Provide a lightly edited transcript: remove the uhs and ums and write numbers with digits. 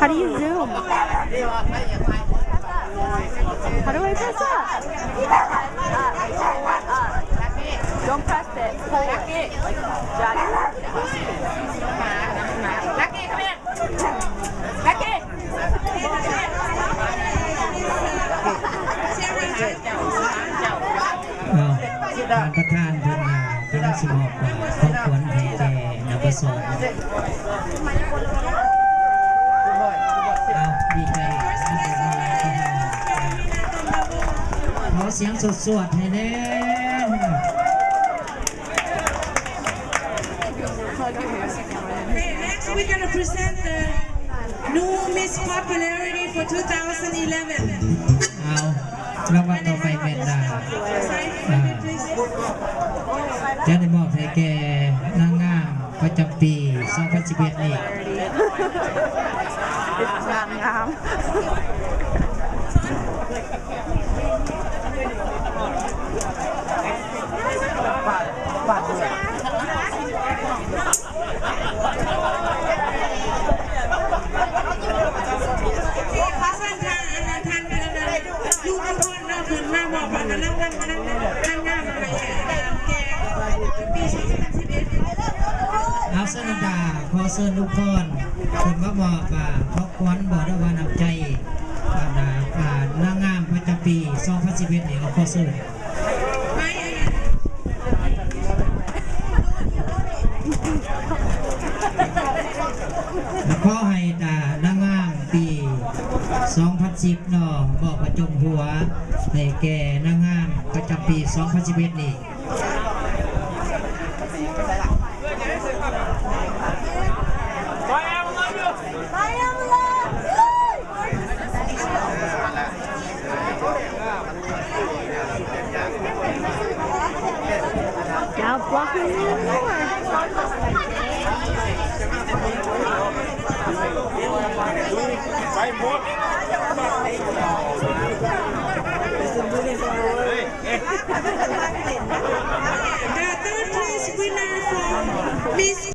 How do you zoom? How do I press that? Don't press it. Hold it. Like drag it. Lucky, come here. Lucky. ท่านประธานเพิ่นคณะสมองของควรให้แก่นักประสงค์ดีใจขอเสียงสดๆให้แน่ Next we're going to present the new Miss Popularity for 2011. เอารางวัลต่อไปเป็นจะได้มอบให้แก่นางงามประจำปี 2011 นี้ It's นางงาม เอาสนดาขอเชิญทุกคนคุณมาบอกพบควันบอกด้วยว่าน้ำใจนางงามประจำปี 2011 นี่เอาขอเชิญขอให้นางงามปี 2010 เนาะบอกประจงหัวให้แก่นางงามประจำปี 2011 นี่Now blocking me more. The third place winner from Miss